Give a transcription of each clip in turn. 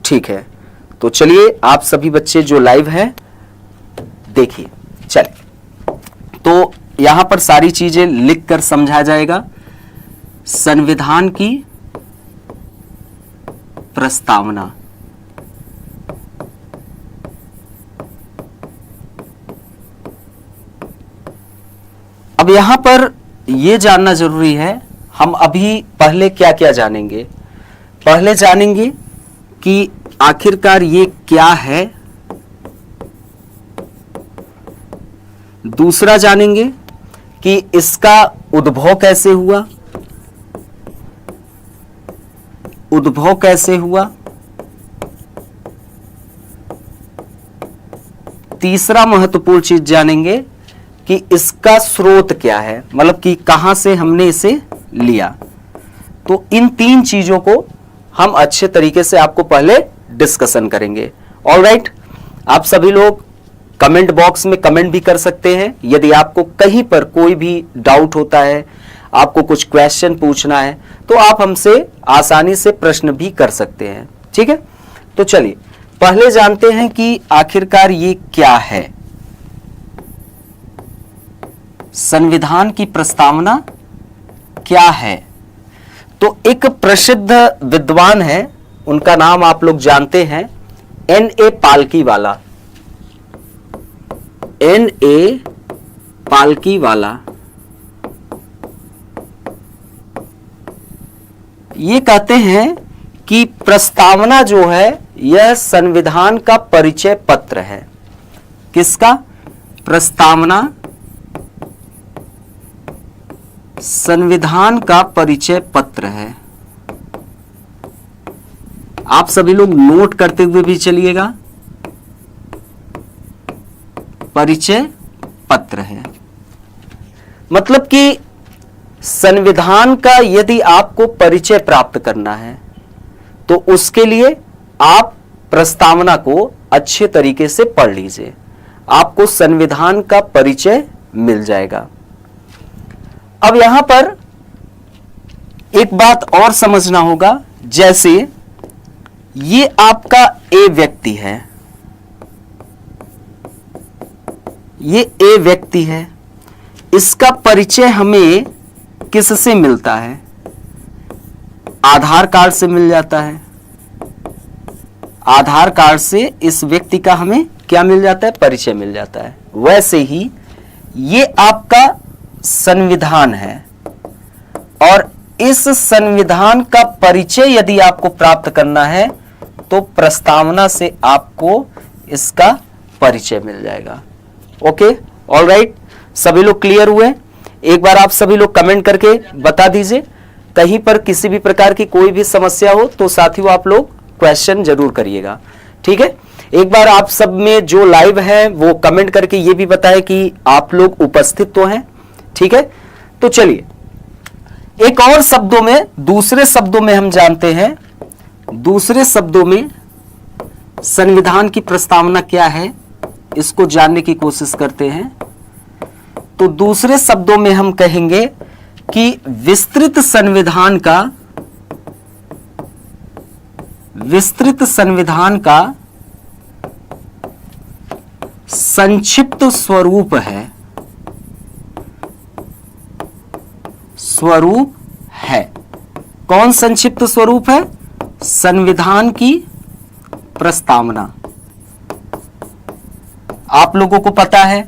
ठीक है, तो चलिए आप सभी बच्चे जो लाइव हैं देखिए। चलिए, तो यहां पर सारी चीजें लिख कर समझा जाएगा। संविधान की प्रस्तावना, अब यहां पर यह जानना जरूरी है, हम अभी पहले क्या क्या जानेंगे। पहले जानेंगे कि आखिरकार ये क्या है, दूसरा जानेंगे कि इसका उद्भव कैसे हुआ, उद्भव कैसे हुआ, तीसरा महत्वपूर्ण चीज जानेंगे कि इसका स्रोत क्या है, मतलब कि कहां से हमने इसे लिया। तो इन तीन चीजों को हम अच्छे तरीके से आपको पहले डिस्कशन करेंगे। ऑलराइट, आप सभी लोग कमेंट बॉक्स में कमेंट भी कर सकते हैं। यदि आपको कहीं पर कोई भी डाउट होता है, आपको कुछ क्वेश्चन पूछना है, तो आप हमसे आसानी से प्रश्न भी कर सकते हैं। ठीक है, तो चलिए पहले जानते हैं कि आखिरकार ये क्या है। संविधान की प्रस्तावना क्या है? तो एक प्रसिद्ध विद्वान है, उनका नाम आप लोग जानते हैं, N.A. पालकीवाला। N.A. पालकीवाला ये कहते हैं कि प्रस्तावना जो है यह संविधान का परिचय पत्र है। किसका? प्रस्तावना संविधान का परिचय पत्र है। आप सभी लोग नोट करते हुए भी चलिएगा, परिचय पत्र है। मतलब कि संविधान का यदि आपको परिचय प्राप्त करना है तो उसके लिए आप प्रस्तावना को अच्छे तरीके से पढ़ लीजिए, आपको संविधान का परिचय मिल जाएगा। अब यहां पर एक बात और समझना होगा, जैसे ये आपका ए व्यक्ति है, ये ए व्यक्ति है, इसका परिचय हमें किससे मिलता है? आधार कार्ड से मिल जाता है। आधार कार्ड से इस व्यक्ति का हमें क्या मिल जाता है? परिचय मिल जाता है। वैसे ही ये आपका संविधान है और इस संविधान का परिचय यदि आपको प्राप्त करना है तो प्रस्तावना से आपको इसका परिचय मिल जाएगा। ओके, ऑलराइट, सभी लोग क्लियर हुए? एक बार आप सभी लोग कमेंट करके बता दीजिए, कहीं पर किसी भी प्रकार की कोई भी समस्या हो तो साथियों आप लोग क्वेश्चन जरूर करिएगा। ठीक है, एक बार आप सब में जो लाइव है वो कमेंट करके ये भी बताएं कि आप लोग उपस्थित तो हैं। ठीक है, तो चलिए एक और शब्दों में, दूसरे शब्दों में हम जानते हैं, दूसरे शब्दों में संविधान की प्रस्तावना क्या है इसको जानने की कोशिश करते हैं। तो दूसरे शब्दों में हम कहेंगे कि विस्तृत संविधान का संक्षिप्त स्वरूप है, स्वरूप है। कौन संक्षिप्त स्वरूप है? संविधान की प्रस्तावना। आप लोगों को पता है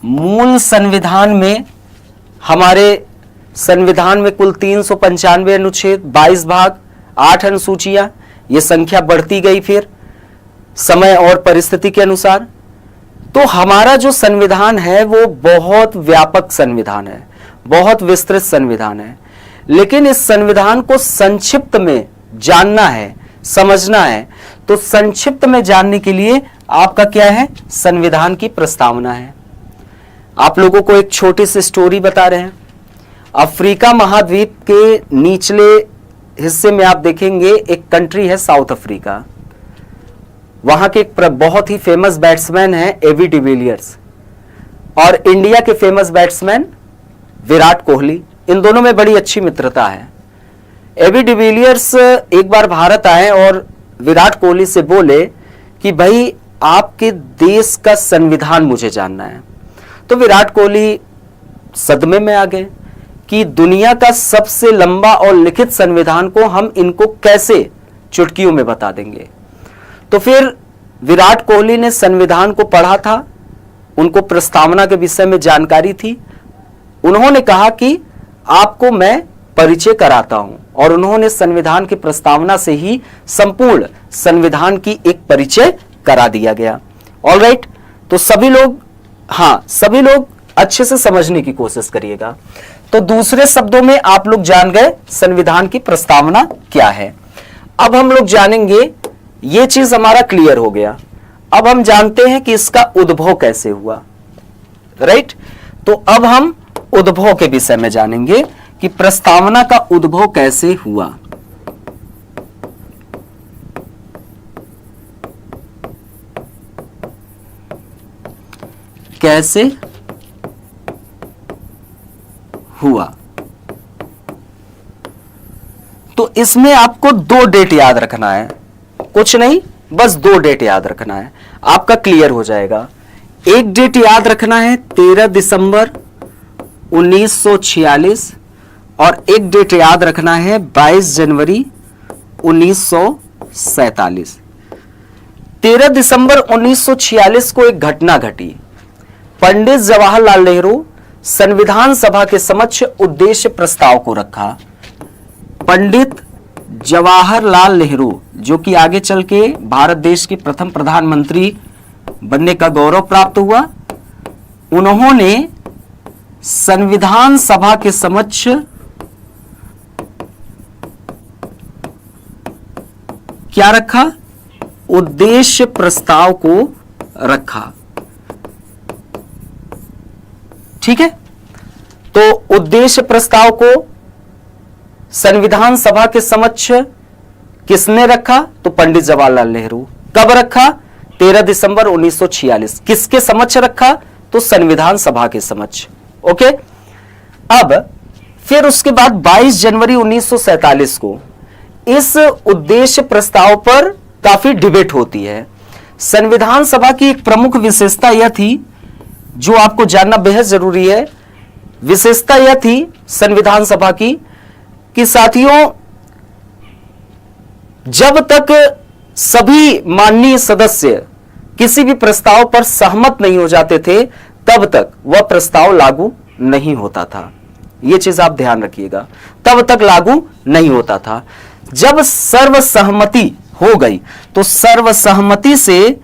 मूल संविधान में, हमारे संविधान में कुल 395 अनुच्छेद, 22 भाग, 8 अनुसूचियां, ये संख्या बढ़ती गई फिर समय और परिस्थिति के अनुसार। तो हमारा जो संविधान है वो बहुत व्यापक संविधान है, बहुत विस्तृत संविधान है। लेकिन इस संविधान को संक्षिप्त में जानना है, समझना है, तो संक्षिप्त में जानने के लिए आपका क्या है? संविधान की प्रस्तावना है। आप लोगों को एक छोटी सी स्टोरी बता रहे हैं। अफ्रीका महाद्वीप के निचले हिस्से में आप देखेंगे एक कंट्री है साउथ अफ्रीका। वहां के एक बहुत ही फेमस बैट्समैन है एबी डिविलियर्स, और इंडिया के फेमस बैट्समैन विराट कोहली। इन दोनों में बड़ी अच्छी मित्रता है। एबी डिविलियर्स एक बार भारत आए और विराट कोहली से बोले कि भाई आपके देश का संविधान मुझे जानना है, तो विराट कोहली सदमे में आ गए कि दुनिया का सबसे लंबा और लिखित संविधान को हम इनको कैसे चुटकियों में बता देंगे। तो फिर विराट कोहली ने संविधान को पढ़ा था, उनको प्रस्तावना के विषय में जानकारी थी। उन्होंने कहा कि आपको मैं परिचय कराता हूं, और उन्होंने संविधान की प्रस्तावना से ही संपूर्ण संविधान की एक परिचय करा दिया गया। ऑलराइट, तो सभी लोग अच्छे से समझने की कोशिश करिएगा। तो दूसरे शब्दों में आप लोग जान गए संविधान की प्रस्तावना क्या है। अब हम लोग जानेंगे, ये चीज हमारा क्लियर हो गया। अब हम जानते हैं कि इसका उद्भव कैसे हुआ, राइट। तो अब हम उद्भव के विषय में जानेंगे कि प्रस्तावना का उद्भव कैसे हुआ। कैसे हुआ, तो इसमें आपको 2 डेट याद रखना है, कुछ नहीं, बस 2 डेट याद रखना है, आपका क्लियर हो जाएगा। एक डेट याद रखना है 13 दिसंबर 1946, और एक डेट याद रखना है 22 जनवरी 1947। 13 दिसंबर 1946 को एक घटना घटी। पंडित जवाहरलाल नेहरू संविधान सभा के समक्ष उद्देश्य प्रस्ताव को रखा। पंडित जवाहरलाल नेहरू, जो कि आगे चल के भारत देश के प्रथम प्रधानमंत्री बनने का गौरव प्राप्त हुआ, उन्होंने संविधान सभा के समक्ष क्या रखा? उद्देश्य प्रस्ताव को रखा। ठीक है, तो उद्देश्य प्रस्ताव को संविधान सभा के समक्ष किसने रखा? तो पंडित जवाहरलाल नेहरू। कब रखा? 13 दिसंबर 1946। किसके समक्ष रखा? तो संविधान सभा के समक्ष। ओके, अब फिर उसके बाद 22 जनवरी 1947 को इस उद्देश्य प्रस्ताव पर काफी डिबेट होती है। संविधान सभा की एक प्रमुख विशेषता यह थी, जो आपको जानना बेहद जरूरी है। विशेषता यह थी संविधान सभा की कि साथियों, जब तक सभी माननीय सदस्य किसी भी प्रस्ताव पर सहमत नहीं हो जाते थे, तब तक वह प्रस्ताव लागू नहीं होता था। यह चीज आप ध्यान रखिएगा, तब तक लागू नहीं होता था। जब सर्वसहमति हो गई, तो सर्वसहमति से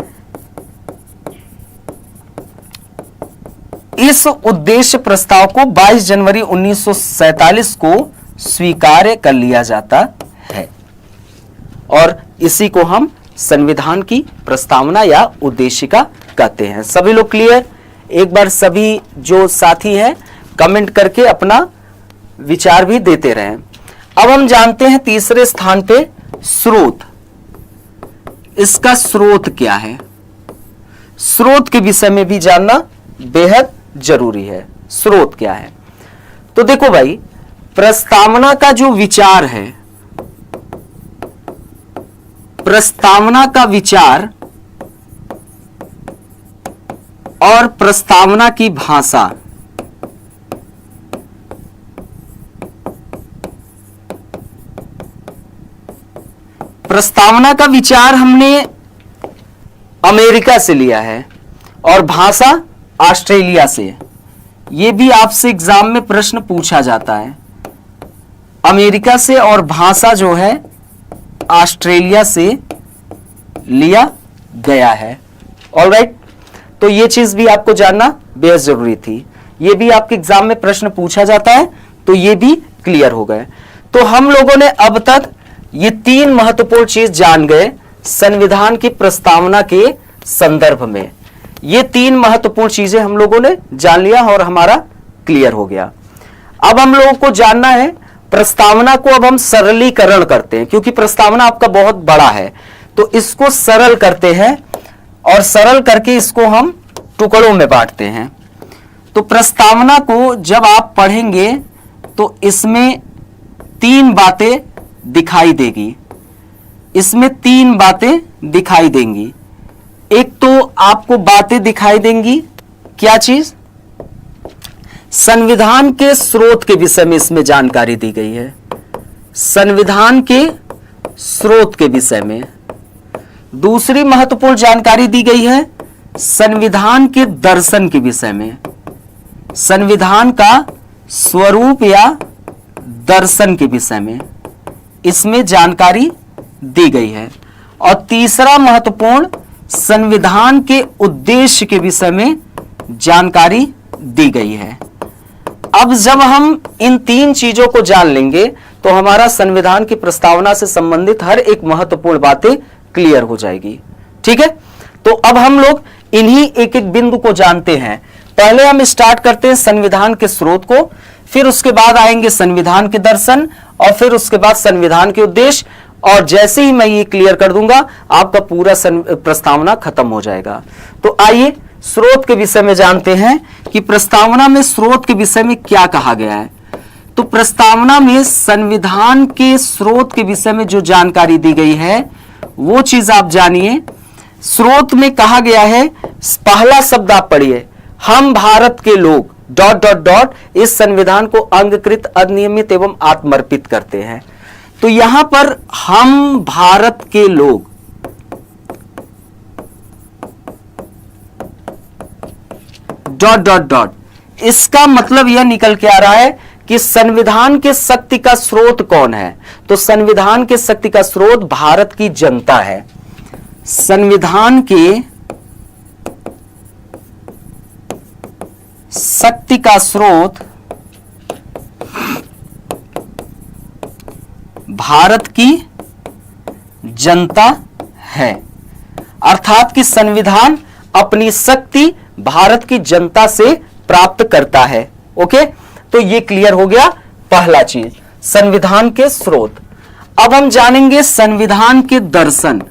इस उद्देश्य प्रस्ताव को 22 जनवरी 1947 को स्वीकार कर लिया जाता है, और इसी को हम संविधान की प्रस्तावना या उद्देशिका कहते हैं। सभी लोग क्लियर? एक बार सभी जो साथी हैं कमेंट करके अपना विचार भी देते रहें। अब हम जानते हैं तीसरे स्थान पे स्रोत। इसका स्रोत क्या है? स्रोत के विषय में भी जानना बेहद जरूरी है। स्रोत क्या है? तो देखो भाई, प्रस्तावना का जो विचार है, प्रस्तावना का विचार और प्रस्तावना की भाषा, प्रस्तावना का विचार हमने अमेरिका से लिया है और भाषा ऑस्ट्रेलिया से। यह भी आपसे एग्जाम में प्रश्न पूछा जाता है। अमेरिका से और भाषा जो है ऑस्ट्रेलिया से लिया गया है। ऑलराइट, तो यह चीज भी आपको जानना बेहद जरूरी थी। यह भी आपके एग्जाम में प्रश्न पूछा जाता है, तो यह भी क्लियर हो गए। तो हम लोगों ने अब तक ये 3 महत्वपूर्ण चीज जान गए संविधान की प्रस्तावना के संदर्भ में। ये 3 महत्वपूर्ण चीजें हम लोगों ने जान लिया और हमारा क्लियर हो गया। अब हम लोगों को जानना है प्रस्तावना को। अब हम सरलीकरण करते हैं, क्योंकि प्रस्तावना आपका बहुत बड़ा है, तो इसको सरल करते हैं और सरल करके इसको हम टुकड़ों में बांटते हैं। तो प्रस्तावना को जब आप पढ़ेंगे तो इसमें 3 बातें दिखाई देगी। इसमें तीन बातें दिखाई देंगी। एक तो आपको बातें दिखाई देंगी, क्या चीज? संविधान के स्रोत के विषय में इसमें जानकारी दी गई है, संविधान के स्रोत के विषय में। दूसरी महत्वपूर्ण जानकारी दी गई है संविधान के दर्शन के विषय में, संविधान का स्वरूप या दर्शन के विषय में इसमें जानकारी दी गई है। और तीसरा महत्वपूर्ण संविधान के उद्देश्य के विषय में जानकारी दी गई है। अब जब हम इन तीन चीजों को जान लेंगे तो हमारा संविधान की प्रस्तावना से संबंधित हर एक महत्वपूर्ण बातें क्लियर हो जाएगी। ठीक है, तो अब हम लोग इन्हीं एक एक बिंदु को जानते हैं। पहले हम स्टार्ट करते हैं संविधान के स्रोत को, फिर उसके बाद आएंगे संविधान के दर्शन, और फिर उसके बाद संविधान के उद्देश्य। और जैसे ही मैं ये क्लियर कर दूंगा आपका पूरा प्रस्तावना खत्म हो जाएगा। तो आइए स्रोत के विषय में जानते हैं कि प्रस्तावना में स्रोत के विषय में क्या कहा गया है। तो प्रस्तावना में संविधान के स्रोत के विषय में जो जानकारी दी गई है वो चीज आप जानिए। स्रोत में कहा गया है, पहला शब्द आप पढ़िए, हम भारत के लोग ... इस संविधान को अंगीकृत, अधिनियमित एवं आत्मर्पित करते हैं। तो यहां पर हम भारत के लोग ... इसका मतलब यह निकल के आ रहा है कि संविधान के शक्ति का स्रोत कौन है? तो संविधान के शक्ति का स्रोत भारत की जनता है। संविधान के शक्ति का स्रोत भारत की जनता है, अर्थात कि संविधान अपनी शक्ति भारत की जनता से प्राप्त करता है। ओके, तो ये क्लियर हो गया पहला चीज, संविधान के स्रोत। अब हम जानेंगे संविधान के दर्शन।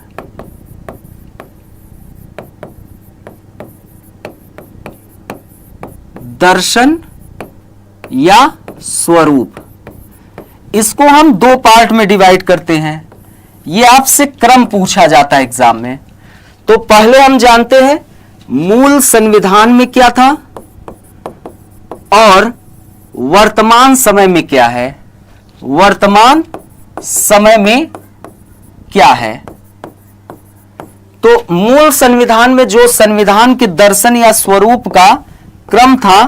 दर्शन या स्वरूप, इसको हम दो पार्ट में डिवाइड करते हैं। ये आपसे क्रम पूछा जाता है एग्जाम में। तो पहले हम जानते हैं मूल संविधान में क्या था और वर्तमान समय में क्या है। वर्तमान समय में क्या है? तो मूल संविधान में जो संविधान के दर्शन या स्वरूप का क्रम था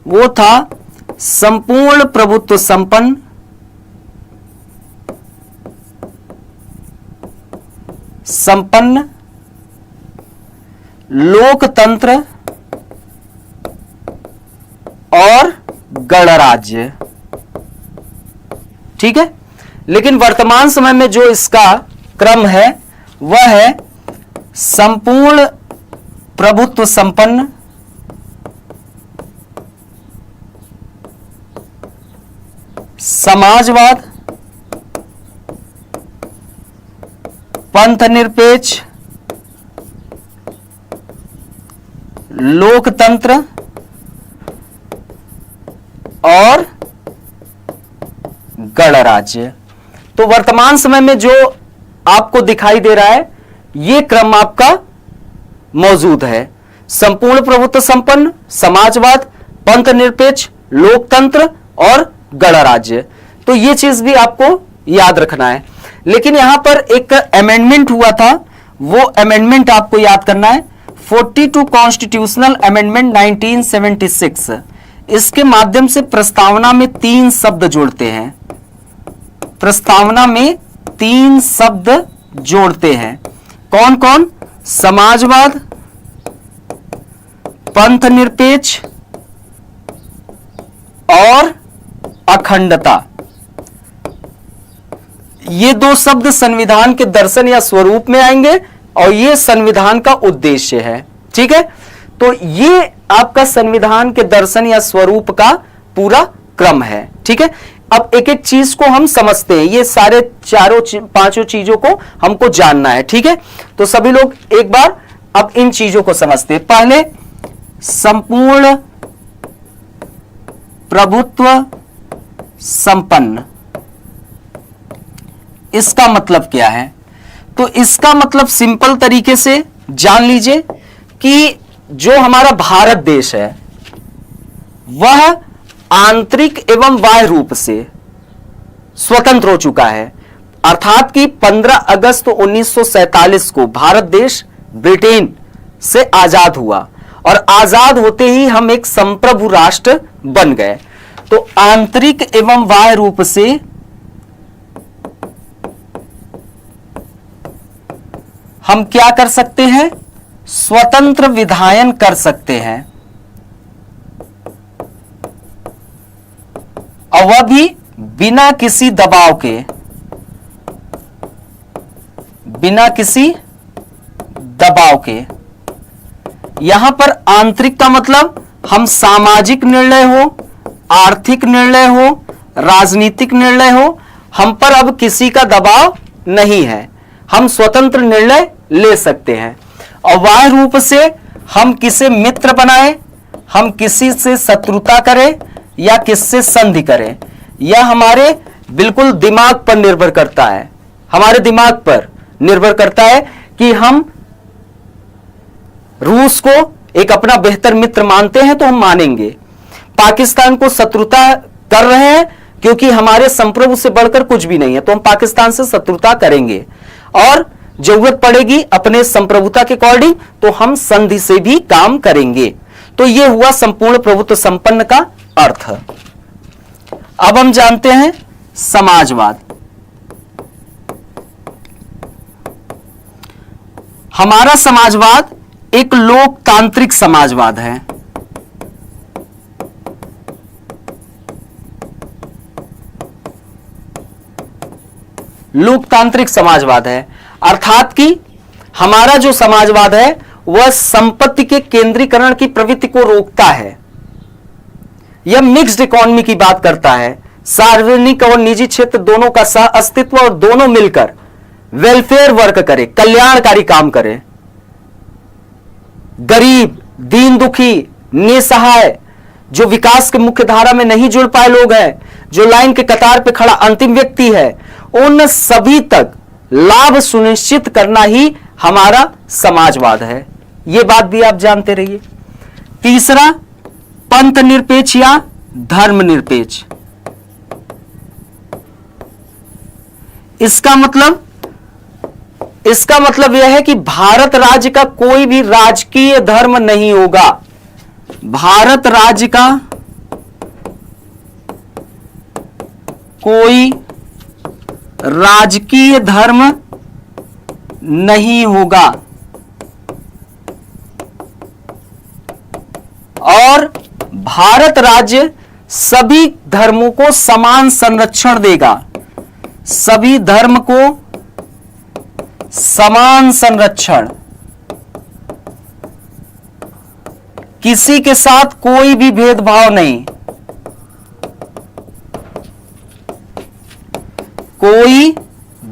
वो था संपूर्ण प्रभुत्व संपन्न, लोकतंत्र और गणराज्य। ठीक है, लेकिन वर्तमान समय में जो इसका क्रम है वह है संपूर्ण प्रभुत्व संपन्न, समाजवाद, पंथनिरपेक्ष, लोकतंत्र और गणराज्य। तो वर्तमान समय में जो आपको दिखाई दे रहा है यह क्रम आपका मौजूद है। संपूर्ण प्रभुत्व संपन्न, समाजवाद, पंथनिरपेक्ष, लोकतंत्र और गणराज्य। तो ये चीज भी आपको याद रखना है। लेकिन यहां पर एक अमेंडमेंट हुआ था, वो अमेंडमेंट आपको याद करना है, 42 कॉन्स्टिट्यूशनल अमेंडमेंट 1976। इसके माध्यम से प्रस्तावना में 3 शब्द जोड़ते हैं। प्रस्तावना में 3 शब्द जोड़ते हैं। कौन कौन? समाजवाद, पंथनिरपेक्ष और अखंडता। ये 2 शब्द संविधान के दर्शन या स्वरूप में आएंगे और ये संविधान का उद्देश्य है। ठीक है, तो ये आपका संविधान के दर्शन या स्वरूप का पूरा क्रम है। ठीक है, अब एक एक चीज को हम समझते हैं। ये सारे पांचों चीजों को हमको जानना है। ठीक है, तो सभी लोग एक बार अब इन चीजों को समझते हैं। पहले संपूर्ण प्रभुत्व संपन्न, इसका मतलब क्या है? तो इसका मतलब सिंपल तरीके से जान लीजिए कि जो हमारा भारत देश है वह आंतरिक एवं बाह्य रूप से स्वतंत्र हो चुका है। अर्थात कि 15 अगस्त 1947 को भारत देश ब्रिटेन से आजाद हुआ और आजाद होते ही हम एक संप्रभु राष्ट्र बन गए। तो आंतरिक एवं बाह्य रूप से हम क्या कर सकते हैं? स्वतंत्र विधायन कर सकते हैं, और वह भी बिना किसी दबाव के, बिना किसी दबाव के। यहां पर आंतरिक का मतलब हम सामाजिक निर्णय हो, आर्थिक निर्णय हो, राजनीतिक निर्णय हो, हम पर अब किसी का दबाव नहीं है, हम स्वतंत्र निर्णय ले सकते हैं। और बाह्य रूप से हम किसे मित्र बनाएं, हम किसी से शत्रुता करें या किससे संधि करें, यह हमारे बिल्कुल दिमाग पर निर्भर करता है, हमारे दिमाग पर निर्भर करता है कि हम रूस को एक अपना बेहतर मित्र मानते हैं तो हम मानेंगे, पाकिस्तान को शत्रुता कर रहे हैं क्योंकि हमारे संप्रभु से बढ़कर कुछ भी नहीं है तो हम पाकिस्तान से शत्रुता करेंगे, और जरूरत पड़ेगी अपने संप्रभुता के अकॉर्डिंग तो हम संधि से भी काम करेंगे। तो यह हुआ संपूर्ण प्रभुत्व संपन्न का अर्थ। अब हम जानते हैं समाजवाद। हमारा समाजवाद एक लोकतांत्रिक समाजवाद है। लोकतांत्रिक समाजवाद है, अर्थात कि हमारा जो समाजवाद है वह संपत्ति के केंद्रीकरण की प्रवृत्ति को रोकता है। यह मिक्स्ड इकोनॉमी की बात करता है, सार्वजनिक और निजी क्षेत्र दोनों का सह अस्तित्व और दोनों मिलकर वेलफेयर वर्क करे, कल्याणकारी काम करे। गरीब, दीन दुखी, निसहाय, जो विकास के मुख्य धारा में नहीं जुड़ पाए लोग हैं, जो लाइन के कतार पे खड़ा अंतिम व्यक्ति है, उन सभी तक लाभ सुनिश्चित करना ही हमारा समाजवाद है। यह बात भी आप जानते रहिए। तीसरा, पंथ निरपेक्ष या धर्म निरपेक्ष। इसका मतलब यह है कि भारत राज्य का कोई भी राजकीय धर्म नहीं होगा। भारत राज्य का कोई राजकीय धर्म नहीं होगा और भारत राज्य सभी धर्मों को समान संरक्षण देगा, सभी धर्म को समान संरक्षण, किसी के साथ कोई भी भेदभाव नहीं, कोई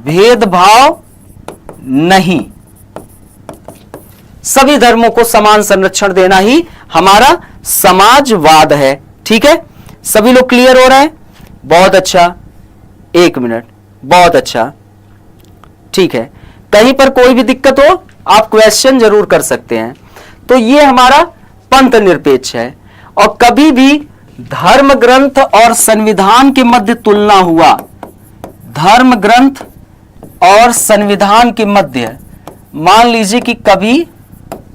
भेदभाव नहीं, सभी धर्मों को समान संरक्षण देना ही हमारा समाजवाद है। ठीक है, सभी लोग क्लियर हो रहे हैं? बहुत अच्छा, 1 मिनट, बहुत अच्छा, ठीक है। कहीं पर कोई भी दिक्कत हो आप क्वेश्चन जरूर कर सकते हैं। तो ये हमारा पंथ निरपेक्ष है। और कभी भी धर्म ग्रंथ और संविधान के मध्य तुलना हुआ, धर्म ग्रंथ और संविधान के मध्य मान लीजिए कि कभी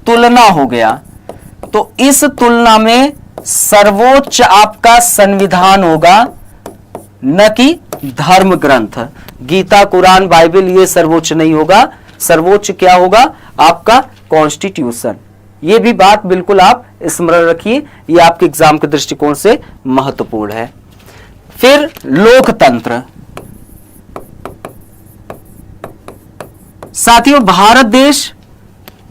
तुलना हो गया तो इस तुलना में सर्वोच्च आपका संविधान होगा, न कि धर्म ग्रंथ। गीता, कुरान, बाइबल ये सर्वोच्च नहीं होगा। सर्वोच्च क्या होगा? आपका कॉन्स्टिट्यूशन। ये भी बात बिल्कुल आप स्मरण रखिए, ये आपके एग्जाम के दृष्टिकोण से महत्वपूर्ण है। फिर लोकतंत्र। साथियों, भारत देश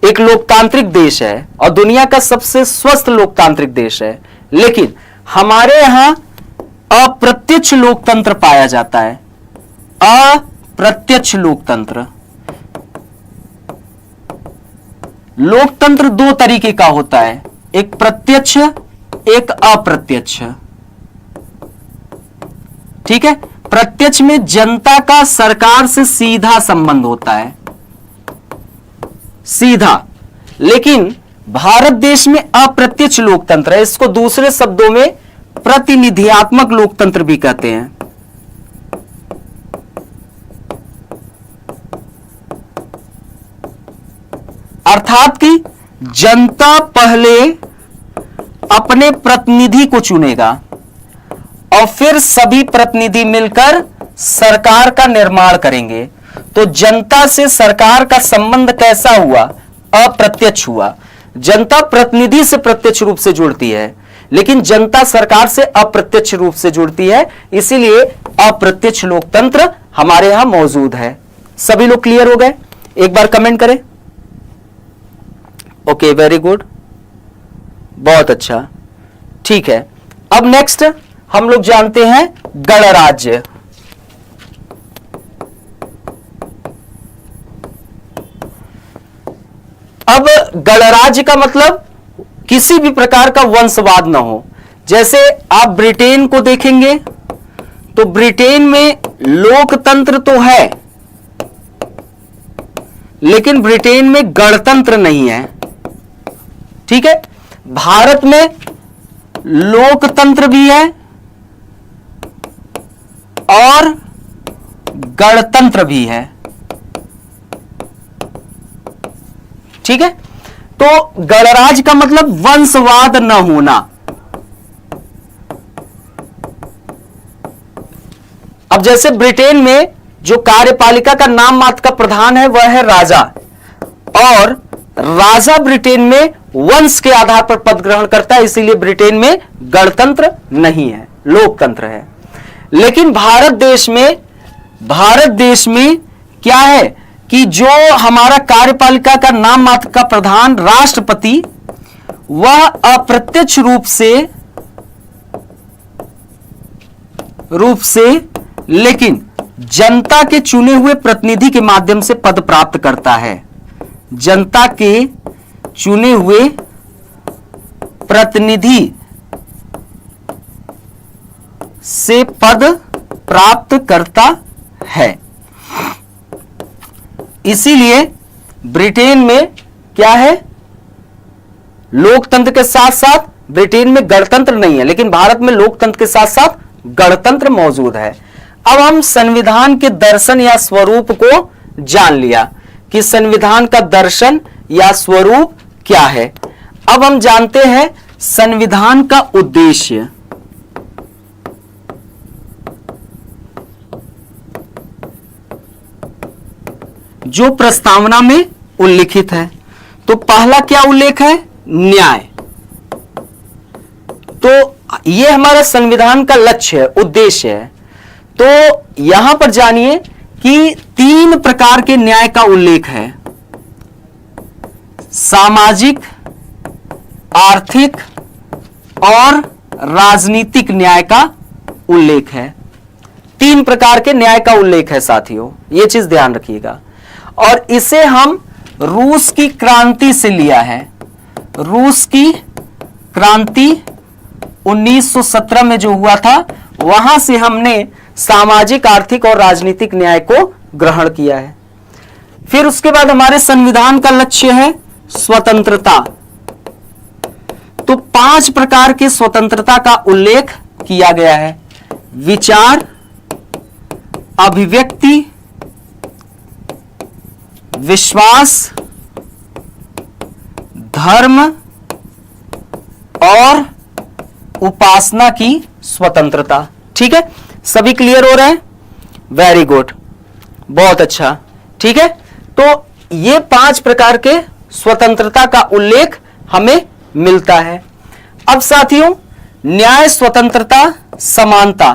एक लोकतांत्रिक देश है और दुनिया का सबसे स्वस्थ लोकतांत्रिक देश है, लेकिन हमारे यहां अप्रत्यक्ष लोकतंत्र पाया जाता है। अप्रत्यक्ष लोकतंत्र। लोकतंत्र 2 तरीके का होता है, एक प्रत्यक्ष, एक अप्रत्यक्ष। ठीक है, प्रत्यक्ष में जनता का सरकार से सीधा संबंध होता है, सीधा। लेकिन भारत देश में अप्रत्यक्ष लोकतंत्र है, इसको दूसरे शब्दों में प्रतिनिधियात्मक लोकतंत्र भी कहते हैं। अर्थात कि जनता पहले अपने प्रतिनिधि को चुनेगा और फिर सभी प्रतिनिधि मिलकर सरकार का निर्माण करेंगे। तो जनता से सरकार का संबंध कैसा हुआ? अप्रत्यक्ष हुआ। जनता प्रतिनिधि से प्रत्यक्ष रूप से जुड़ती है, लेकिन जनता सरकार से अप्रत्यक्ष रूप से जुड़ती है, इसीलिए अप्रत्यक्ष लोकतंत्र हमारे यहां मौजूद है। सभी लोग क्लियर हो गए? एक बार कमेंट करें। ओके, वेरी गुड, बहुत अच्छा, ठीक है। अब नेक्स्ट हम लोग जानते हैं गणराज्य। अब गणराज्य का मतलब किसी भी प्रकार का वंशवाद ना हो। जैसे आप ब्रिटेन को देखेंगे तो ब्रिटेन में लोकतंत्र तो है, लेकिन ब्रिटेन में गणतंत्र नहीं है। ठीक है, भारत में लोकतंत्र भी है और गणतंत्र भी है। ठीक है, तो गणराज्य का मतलब वंशवाद न होना। अब जैसे ब्रिटेन में जो कार्यपालिका का नाम मात्र का प्रधान है वह है राजा, और राजा ब्रिटेन में वंश के आधार पर पद ग्रहण करता है, इसीलिए ब्रिटेन में गणतंत्र नहीं है, लोकतंत्र है। लेकिन भारत देश में क्या है कि जो हमारा कार्यपालिका का नाम मात्र का प्रधान राष्ट्रपति, वह अप्रत्यक्ष रूप से लेकिन जनता के चुने हुए प्रतिनिधि के माध्यम से पद प्राप्त करता है। जनता के चुने हुए प्रतिनिधि से पद प्राप्त करता है। इसीलिए ब्रिटेन में क्या है, लोकतंत्र के साथ साथ ब्रिटेन में गणतंत्र नहीं है, लेकिन भारत में लोकतंत्र के साथ साथ गणतंत्र मौजूद है। अब हम संविधान के दर्शन या स्वरूप को जान लिया कि संविधान का दर्शन या स्वरूप क्या है। अब हम जानते हैं संविधान का उद्देश्य। जो प्रस्तावना में उल्लिखित है, तो पहला क्या उल्लेख है? न्याय। तो यह हमारा संविधान का लक्ष्य है, उद्देश्य है। तो यहां पर जानिए कि 3 प्रकार के न्याय का उल्लेख है। सामाजिक, आर्थिक और राजनीतिक न्याय का उल्लेख है। 3 प्रकार के न्याय का उल्लेख है साथियों, यह चीज ध्यान रखिएगा। और इसे हम रूस की क्रांति से लिया है। रूस की क्रांति 1917 में जो हुआ था, वहां से हमने सामाजिक, आर्थिक और राजनीतिक न्याय को ग्रहण किया है। फिर उसके बाद हमारे संविधान का लक्ष्य है स्वतंत्रता। तो 5 प्रकार के स्वतंत्रता का उल्लेख किया गया है। विचार, अभिव्यक्ति, विश्वास, धर्म और उपासना की स्वतंत्रता। ठीक है, सभी क्लियर हो रहे हैं? वेरी गुड, बहुत अच्छा। ठीक है, तो ये 5 प्रकार के स्वतंत्रता का उल्लेख हमें मिलता है। अब साथियों, न्याय, स्वतंत्रता, समानता,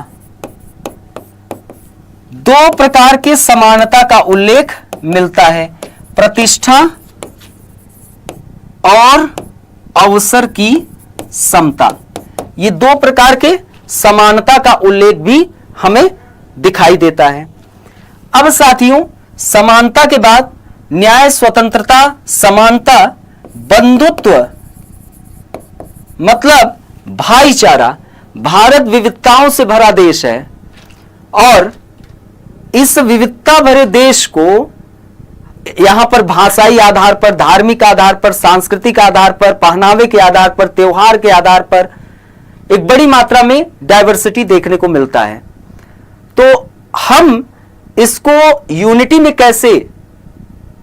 2 प्रकार के समानता का उल्लेख मिलता है। प्रतिष्ठा और अवसर की समता, ये 2 प्रकार के समानता का उल्लेख भी हमें दिखाई देता है। अब साथियों, समानता के बाद न्याय, स्वतंत्रता, समानता, बंधुत्व मतलब भाईचारा। भारत विविधताओं से भरा देश है और इस विविधता भरे देश को यहां पर भाषाई आधार पर, धार्मिक आधार पर, सांस्कृतिक आधार पर, पहनावे के आधार पर, त्योहार के आधार पर एक बड़ी मात्रा में डाइवर्सिटी देखने को मिलता है। तो हम इसको यूनिटी में कैसे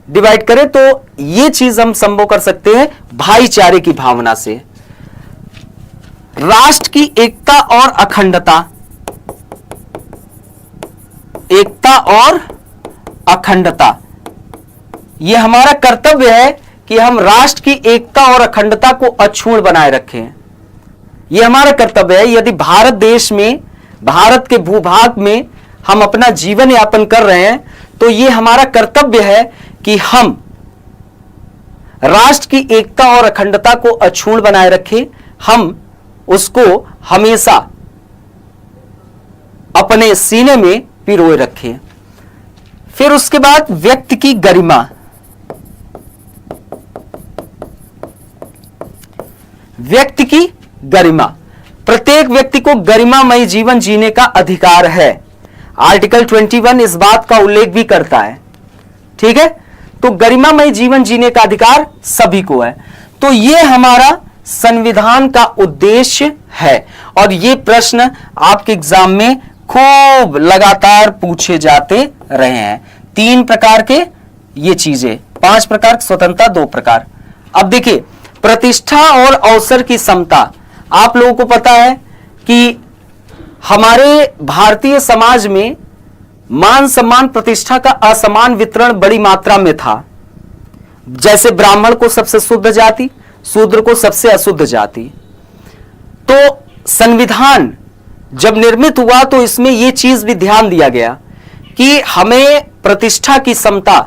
डिवाइड करें, तो यह चीज हम संभव कर सकते हैं भाईचारे की भावना से। राष्ट्र की एकता और अखंडता, एकता और अखंडता, यह हमारा कर्तव्य है कि हम राष्ट्र की एकता और अखंडता को अक्षुण्ण बनाए रखें। यह हमारा कर्तव्य है। यदि भारत देश में, भारत के भूभाग में हम अपना जीवन यापन कर रहे हैं, तो यह हमारा कर्तव्य है कि हम राष्ट्र की एकता और अखंडता को अक्षुण्ण बनाए रखें। हम उसको हमेशा अपने सीने में पिरोए रखें। फिर उसके बाद व्यक्ति की गरिमा, व्यक्ति की गरिमा, प्रत्येक व्यक्ति को गरिमामय जीवन जीने का अधिकार है। आर्टिकल 21 इस बात का उल्लेख भी करता है। ठीक है, तो गरिमामय जीवन जीने का अधिकार सभी को है। तो यह हमारा संविधान का उद्देश्य है। और ये प्रश्न आपके एग्जाम में खूब लगातार पूछे जाते रहे हैं। 3 प्रकार के ये चीजें, 5 प्रकार स्वतंत्रता, 2 प्रकार। अब देखिए, प्रतिष्ठा और अवसर की समता। आप लोगों को पता है कि हमारे भारतीय समाज में मान सम्मान प्रतिष्ठा का असमान वितरण बड़ी मात्रा में था। जैसे ब्राह्मण को सबसे शुद्ध जाति, शूद्र को सबसे अशुद्ध जाति। तो संविधान जब निर्मित हुआ तो इसमें यह चीज भी ध्यान दिया गया कि हमें प्रतिष्ठा की समता,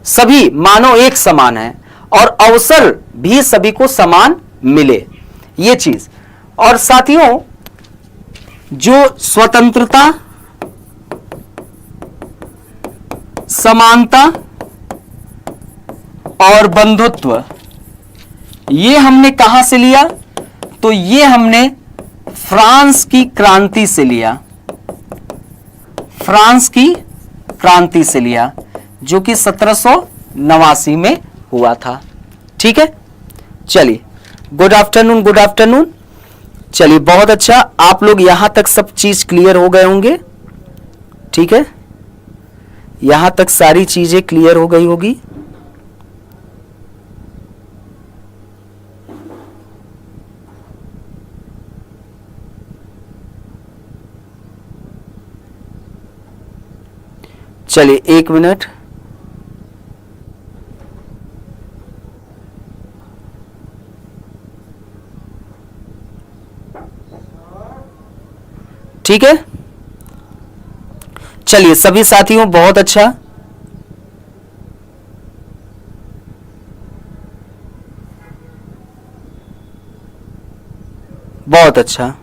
सभी मानव एक समान है और अवसर भी सभी को समान मिले, ये चीज। और साथियों, जो स्वतंत्रता, समानता और बंधुत्व, ये हमने कहां से लिया, तो ये हमने फ्रांस की क्रांति से लिया। फ्रांस की क्रांति से लिया, जो कि 1789 में हुआ था। ठीक है, चलिए, गुड आफ्टरनून, गुड आफ्टरनून। चलिए, बहुत अच्छा, आप लोग यहां तक सब चीज क्लियर हो गए होंगे। ठीक है, यहां तक सारी चीजें क्लियर हो गई होगी। चलिए, 1 मिनट। ठीक है, चलिए सभी साथियों, बहुत अच्छा। बहुत अच्छा।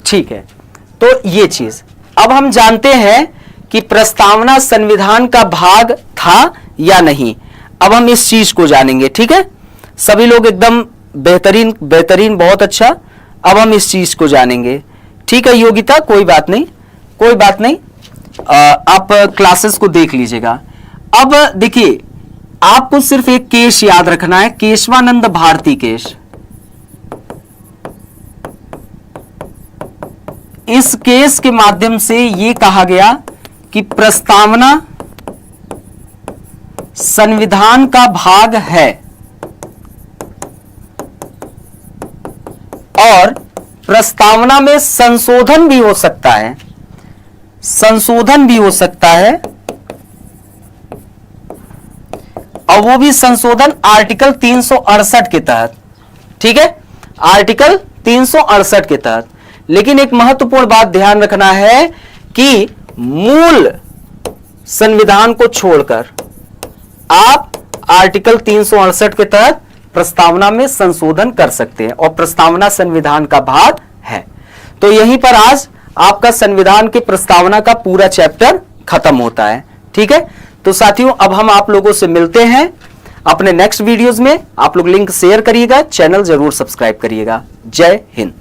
ठीक है, तो ये चीज अब हम जानते हैं कि प्रस्तावना संविधान का भाग था या नहीं। अब हम इस चीज को जानेंगे। ठीक है, सभी लोग एकदम बेहतरीन बेहतरीन, बहुत अच्छा। अब हम इस चीज को जानेंगे। ठीक है योगिता, कोई बात नहीं, कोई बात नहीं, आप क्लासेस को देख लीजिएगा। अब देखिए, आपको सिर्फ एक केस याद रखना है, केशवानंद भारती केस। इस केस के माध्यम से यह कहा गया कि प्रस्तावना संविधान का भाग है और प्रस्तावना में संशोधन भी हो सकता है, संशोधन भी हो सकता है, और वो भी संशोधन आर्टिकल 368 के तहत। ठीक है, आर्टिकल 368 के तहत। लेकिन एक महत्वपूर्ण बात ध्यान रखना है कि मूल संविधान को छोड़कर आप आर्टिकल 368 के तहत प्रस्तावना में संशोधन कर सकते हैं और प्रस्तावना संविधान का भाग है। तो यहीं पर आज आपका संविधान के प्रस्तावना का पूरा चैप्टर खत्म होता है। ठीक है, तो साथियों अब हम आप लोगों से मिलते हैं अपने नेक्स्ट वीडियोस में। आप लोग लिंक शेयर करिएगा, चैनल जरूर सब्सक्राइब करिएगा। जय हिंद।